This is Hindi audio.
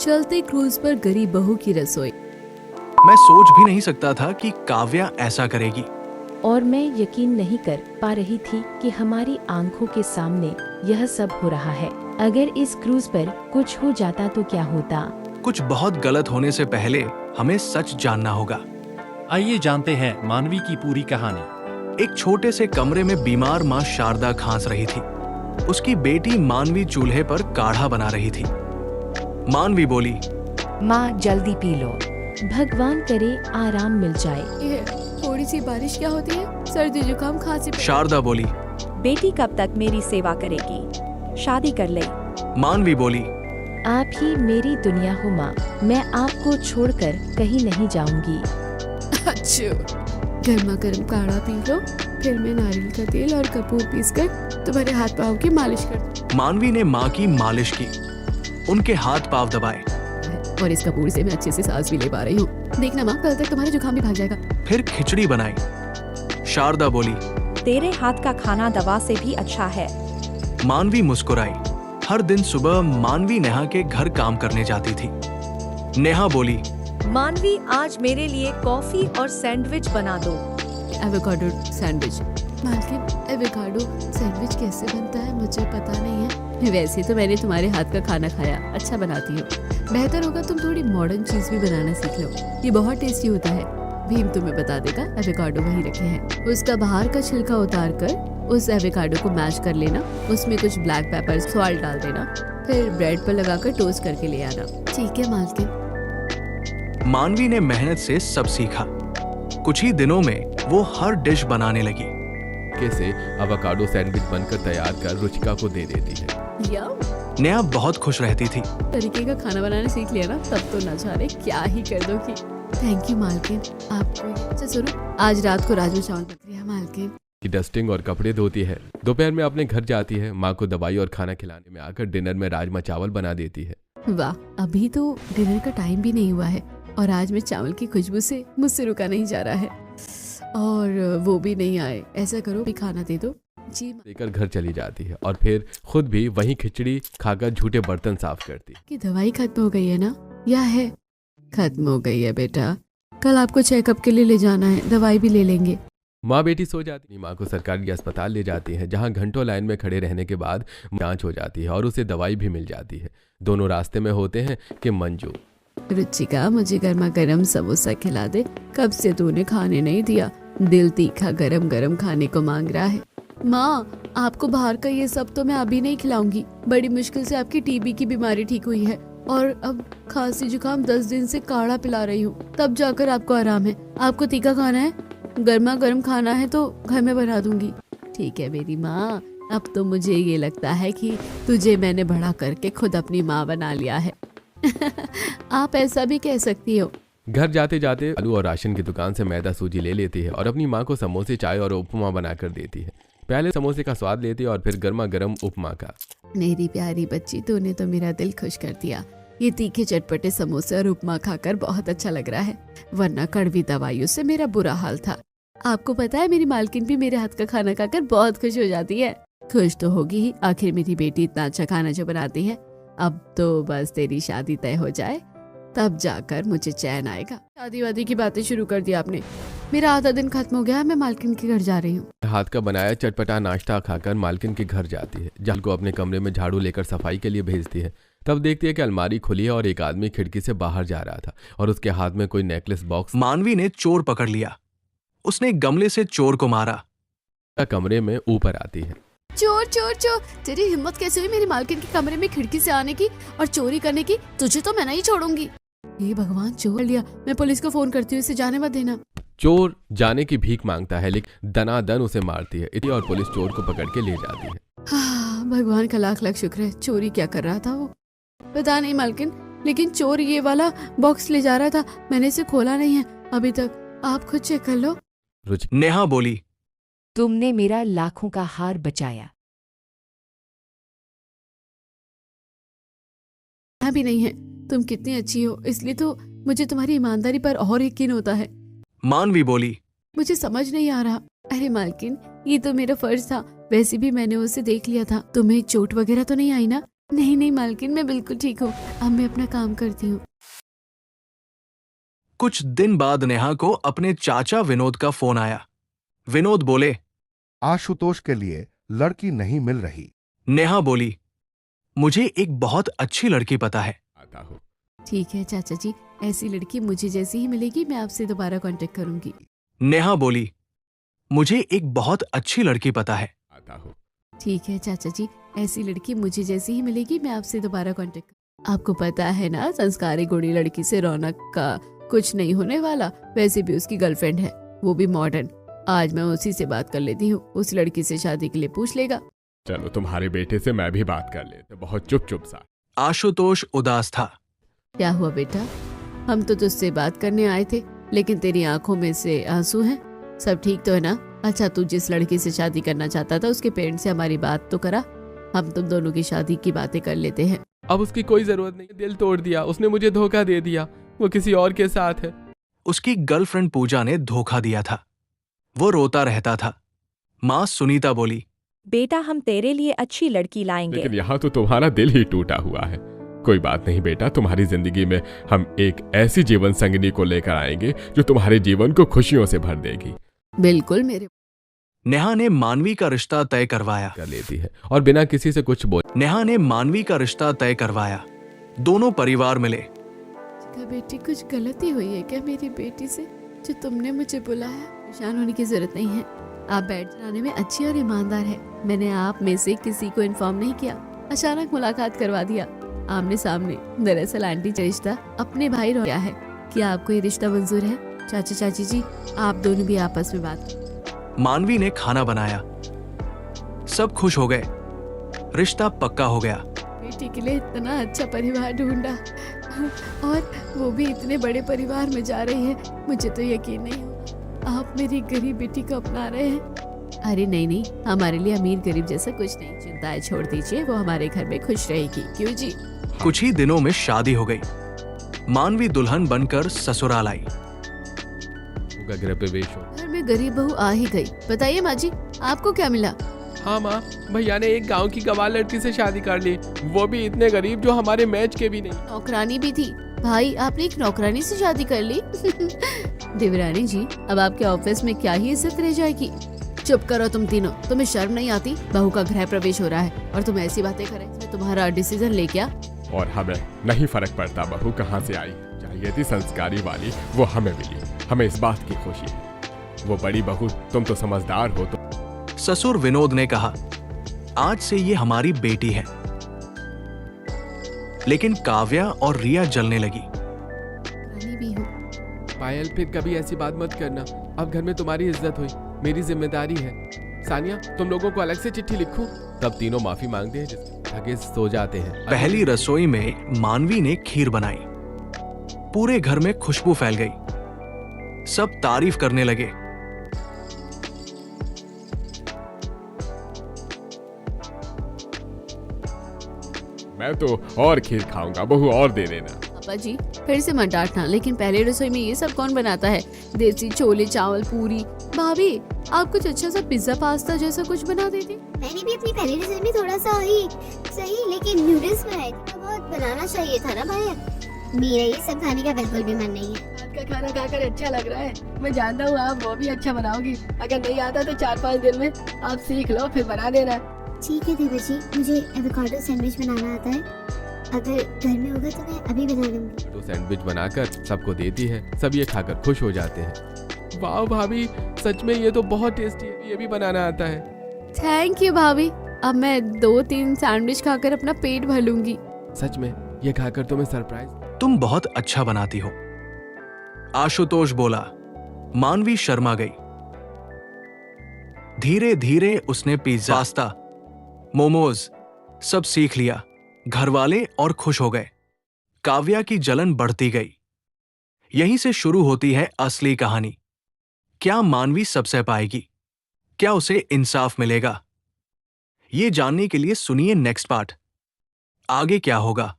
चलते क्रूज पर गरीब बहू की रसोई। मैं सोच भी नहीं सकता था कि काव्या ऐसा करेगी। और मैं यकीन नहीं कर पा रही थी कि हमारी आंखों के सामने यह सब हो रहा है। अगर इस क्रूज पर कुछ हो जाता तो क्या होता? कुछ बहुत गलत होने से पहले हमें सच जानना होगा। आइए जानते हैं मानवी की पूरी कहानी। एक छोटे से कमरे में बीमार माँ शारदा खांस रही थी। उसकी बेटी मानवी चूल्हे पर काढ़ा बना रही थी। मानवी बोली, माँ जल्दी पी लो। भगवान करे आराम मिल जाए। ये थोड़ी सी बारिश क्या होती है, सर्दी जुकाम खांसी। शारदा बोली। बेटी कब तक मेरी सेवा करेगी? शादी कर ले। मानवी बोली, आप ही मेरी दुनिया हो माँ, मैं आपको छोड़कर कहीं नहीं जाऊंगी। अच्छा, गर्मा गर्म काढ़ा पी लो, फिर मैं नारियल का तेल और कपूर पीसकर तुम्हारे हाथ पाँव की मालिश कर दूं। मानवी ने माँ की मालिश की, उनके हाथ पांव दबाए। और इस कपूर से मैं अच्छे से सांस भी ले पा रही हूँ। देखना माँ, कल तक तुम्हारा जुकाम भी भाग जाएगा। फिर खिचड़ी बनाई। शारदा बोली, तेरे हाथ का खाना दवा से भी अच्छा है। मानवी मुस्कुराई। हर दिन सुबह मानवी नेहा के घर काम करने जाती थी। नेहा बोली, मानवी आज मेरे लिए कॉफी और सैंडविच बना दो। Avocado sandwich. मालकिन, एवोकाडो सैंडविच कैसे बनता है मुझे पता नहीं है। वैसे तो मैंने तुम्हारे हाथ का खाना खाया, अच्छा बनाती हो। बेहतर होगा तुम थोड़ी मॉडर्न चीज भी बनाना सीख लो, ये बहुत टेस्टी होता है। भीम तुम्हें बता देगा। एवोकाडो वही रखे हैं, उसका बाहर का छिलका उतार कर उस एवोकाडो को मैश कर लेना, उसमें कुछ ब्लैक पेपर सॉल्ट डाल देना, फिर ब्रेड पर लगाकर टोस्ट करके ले आना। ठीक है मालकिन। मानवी ने मेहनत से सब सीखा। कुछ ही दिनों में वो हर डिश बनाने लगी। से एवोकाडो सैंडविच बनकर तैयार कर रुचिका को दे देती है। नेहा बहुत खुश रहती थी। तरीके का खाना बनाना सीख लिया ना, तब तो न जाने क्या ही कर दो की। थैंक यू मालकिन। आपको अच्छा सुनो, आज रात को राजमा चावल बन रही है मालकिन। की डस्टिंग और कपड़े धोती है। दोपहर में अपने घर जाती है। माँ को दवाई और खाना खिलाने में आकर डिनर में राजमा चावल बना देती है। वाह, अभी तो डिनर का टाइम भी नहीं हुआ है और आज मैं चावल की खुशबू से मुझसे रुका नहीं जा रहा है। और वो भी नहीं आए। ऐसा करो, भी खाना दे दो जी। लेकर घर चली जाती है और फिर खुद भी वही खिचड़ी खाकर झूठे बर्तन साफ करती। कि दवाई खत्म हो गई है ना, या है? खत्म हो गई है बेटा, कल आपको चेकअप के लिए ले जाना है, दवाई भी ले लेंगे। माँ बेटी सो जाती है। माँ को सरकारी अस्पताल ले जाती है, जहाँ घंटों लाइन में खड़े रहने के बाद जांच हो जाती है और उसे दवाई भी मिल जाती है। दोनों रास्ते में होते हैं कि मंजू। रुचिका, मुझे गर्मा गर्म समोसा खिला दे, कब से तूने खाने नहीं दिया, दिल तीखा गरम गरम खाने को मांग रहा है। माँ, आपको बाहर का ये सब तो मैं अभी नहीं खिलाऊंगी। बड़ी मुश्किल से आपकी टीबी की बीमारी ठीक हुई है और अब खांसी जुकाम 10 दिन से काढ़ा पिला रही हूँ, तब जाकर आपको आराम है। आपको तीखा खाना है, गर्मा गर्म खाना है तो घर में बना दूंगी। ठीक है मेरी माँ, अब तो मुझे ये लगता है कि तुझे मैंने बड़ा करके खुद अपनी माँ बना लिया है। आप ऐसा भी कह सकती हो। घर जाते जाते आलू और राशन की दुकान से मैदा सूजी ले लेती है और अपनी माँ को समोसे, चाय और उपमा बनाकर देती है। पहले समोसे का स्वाद लेती है और फिर गर्मा गर्म उपमा का। मेरी प्यारी बच्ची, तूने तो मेरा दिल खुश कर दिया। ये तीखे चटपटे समोसे और उपमा खाकर बहुत अच्छा लग रहा है, वरना कड़वी दवाइयों से मेरा बुरा हाल था। आपको पता है, मेरी मालकिन भी मेरे हाथ का खाना खाकर बहुत खुश हो जाती है। खुश तो होगी ही, आखिर मेरी बेटी इतना अच्छा खाना जो बनाती है। अब तो बस तेरी शादी तय हो जाए, तब जाकर मुझे चैन आएगा। शादी वादी की बातें शुरू कर दी आपने। मेरा आधा दिन खत्म हो गया, मैं मालकिन के घर जा रही हूँ। हाथ का बनाया चटपटा नाश्ता खाकर मालकिन के घर जाती है, जहाँ को अपने कमरे में झाड़ू लेकर सफाई के लिए भेजती है। तब देखती है कि अलमारी खुली है और एक आदमी खिड़की से बाहर जा रहा था और उसके हाथ में कोई नेकलेस बॉक्स। मानवी ने चोर पकड़ लिया। उसने गमले से चोर को मारा। कमरे में ऊपर आती है। चोर चोर चोर, तेरी हिम्मत कैसे हुई मेरी मालकिन के कमरे में खिड़की से आने की और चोरी करने की? तुझे तो मैं नहीं छोड़ूंगी। ये भगवान, चोर लिया। मैं पुलिस को फोन करती हूँ, इसे जाने मत देना। चोर जाने की भीख मांगता है, लेकिन दनादन उसे मारती है और पुलिस चोर को पकड़ के ले जाती है। हाँ, भगवान का लाख लाख शुक्र है। चोरी क्या कर रहा था वो पता नहीं मालकिन, लेकिन चोर ये वाला बॉक्स ले जा रहा था। मैंने इसे खोला नहीं है अभी तक, आप खुद चेक कर लो। नेहा बोली, तुमने मेरा लाखों का हार बचाया। भी नहीं है, तुम कितनी अच्छी हो, इसलिए तो मुझे तुम्हारी ईमानदारी पर और यकीन होता है। मानवी बोली, मुझे समझ नहीं आ रहा। अरे मालकिन, ये तो मेरा फर्ज था। वैसे भी मैंने उसे देख लिया था। तुम्हें चोट वगैरह तो नहीं आई ना? नहीं नहीं मालकिन, मैं बिल्कुल ठीक हूँ। अब मैं अपना काम करती हूँ। कुछ दिन बाद नेहा को अपने चाचा विनोद का फोन आया। विनोद बोले। आशुतोष के लिए लड़की नहीं मिल रही। नेहा बोली, मुझे एक बहुत अच्छी लड़की पता है। आता हूँ। ठीक है चाचा जी, ऐसी लड़की मुझे जैसी ही मिलेगी मैं आपसे दोबारा कांटेक्ट करूंगी। नेहा बोली, मुझे एक बहुत अच्छी लड़की पता है। आता हूँ। ठीक है चाचा जी, ऐसी लड़की मुझे जैसी ही मिलेगी मैं आपसे दोबारा कांटेक्ट। आपको पता है ना, संस्कारी गुणी लड़की से रौनक का कुछ नहीं होने वाला। वैसे भी उसकी गर्लफ्रेंड है, वो भी मॉडर्न। आज मैं उसी से बात कर लेती हूँ, उस लड़की से शादी के लिए पूछ लेगा। चलो तुम्हारे बेटे से मैं भी बात कर लेते, बहुत चुप चुप सा। आशुतोष उदास था। क्या हुआ बेटा, हम तो तुझसे बात करने आए थे, लेकिन तेरी आंखों में से आंसू हैं। सब ठीक तो है ना? अच्छा, तू जिस लड़की से शादी करना चाहता था उसके पेरेंट्स से हमारी बात तो करा। हम तुम दोनों की शादी की बातें कर लेते हैं। अब उसकी कोई जरूरत नहीं, दिल तोड़ दिया उसने, मुझे धोखा दे दिया, वो किसी और के साथ है। उसकी गर्लफ्रेंड पूजा ने धोखा दिया था। वो रोता रहता था। माँ सुनीता बोली, बेटा हम तेरे लिए अच्छी लड़की लाएंगे। लेकिन यहाँ तो तुम्हारा दिल ही टूटा हुआ है। कोई बात नहीं बेटा, तुम्हारी जिंदगी में हम एक ऐसी जीवन संगिनी को लेकर आएंगे जो तुम्हारे जीवन को खुशियों से भर देगी। बिल्कुल मेरे। नेहा ने मानवी का रिश्ता तय करवाया। कर लेती है और बिना किसी से कुछ बोल। नेहा ने मानवी का रिश्ता तय करवाया। दोनों परिवार मिले। क्या बेटी, कुछ गलती हुई है क्या मेरी बेटी से जो तुमने मुझे बुलाया? परेशान होने की जरूरत नहीं है, आप बैठ जाने में अच्छी और ईमानदार है। मैंने आप में से किसी को इन्फॉर्म नहीं किया, अचानक मुलाकात करवा दिया आमने सामने। दरअसल आंटी का रिश्ता अपने भाई रोया है। क्या आपको ये रिश्ता मंजूर है? चाचा चाची जी, आप दोनों भी आपस में बात। मानवी ने खाना बनाया। सब खुश हो गए। रिश्ता पक्का हो गया। बेटी के लिए इतना अच्छा परिवार ढूंढा और वो भी इतने बड़े परिवार में जा रही है। मुझे तो यकीन नहीं हुआ आप मेरी गरीब बेटी को अपना रहे हैं। अरे नहीं नहीं, हमारे लिए अमीर गरीब जैसा कुछ नहीं, चिंताएं छोड़ दीजिए, वो हमारे घर में खुश रहेगी। क्यों जी? कुछ ही दिनों में शादी हो गई। मानवी दुल्हन बनकर ससुराल आई। गृह प्रवेश हो। घर में गरीब बहू आ ही गई। बताइए माँ जी, आपको क्या मिला? हाँ माँ, भैया ने एक गांव की गवार लड़की से शादी कर ली, वो भी इतने गरीब जो हमारे मैच के भी नहीं। नौकरानी भी थी। भाई, आपने एक नौकरानी से शादी कर ली? देवरानी जी, अब आपके ऑफिस में क्या ही इज्जत रह जाएगी। चुप करो तुम तीनों, तुम्हें शर्म नहीं आती? बहू का गृह प्रवेश हो रहा है और तुम ऐसी बातें करें। मैं तुम्हारा डिसीजन ले क्या? और हमें नहीं फर्क पड़ता बहू कहाँ से आई, चाहिए थी संस्कारी वाली, वो हमें मिली। हमें इस बात की खुशी है। वो बड़ी बहू, तुम तो समझदार हो। तो ससुर विनोद ने कहा, आज से ये हमारी बेटी है। लेकिन काव्या और रिया जलने लगी। रानी भी हो। पायल, फिर कभी ऐसी बात मत करना। अब घर में तुम्हारी इज्जत हुई, मेरी जिम्मेदारी है। सानिया, तुम लोगों को अलग से चिट्ठी लिखूं? तब तीनों माफी मांगते हैं, थके सो जाते हैं। पहली रसोई में मानवी ने खीर बनाई। पूरे घर में खुशबू फैल गई। सब तारीफ करने लगे। मैं तो और खीर खाऊंगा, बहू और दे देना। पापा जी, फिर से मत डांटना, लेकिन पहले रसोई में ये सब कौन बनाता है? देसी छोले चावल पूरी। भाभी, आप कुछ अच्छा सा पिज्जा पास्ता जैसा कुछ बना देती। मैंने भी अपनी पहली रसोई में थोड़ा सा ही सही, लेकिन नूडल्स बनाए थे तो बहुत बनाना चाहिए था ना भाई। मेरा ये सब खाने का बिल्कुल भी मन नहीं है। रात का खाना खाकर अच्छा लग रहा है। मैं जानता हूँ आप वो भी अच्छा बनाओगी। अगर नहीं आता तो 4-5 दिन में आप सीख लो, फिर बना देना। ठीक है देवर जी, मुझे एवोकाडो सैंडविच बनाना आता है। अगर घर में होगा तो मैं अभी बना दूंगी। तो सैंडविच बनाकर सबको देती है, सब ये खाकर खुश हो जाते हैं। वाह भाभी, सच में ये तो बहुत टेस्टी है, ये भी बनाना आता है। थैंक यू भाभी, अब मैं 2-3 सैंडविच खाकर अपना पेट भर लूंगी। सच में ये खाकर तुम्हें सरप्राइज। तुम बहुत अच्छा बनाती हो, आशुतोष बोला। मानवी शर्मा गई। धीरे धीरे उसने पिज्जा, पास्ता, मोमोज सब सीख लिया। घरवाले और खुश हो गए। काव्या की जलन बढ़ती गई। यहीं से शुरू होती है असली कहानी। क्या मानवी सब सह पाएगी? क्या उसे इंसाफ मिलेगा? ये जानने के लिए सुनिए नेक्स्ट पार्ट। आगे क्या होगा?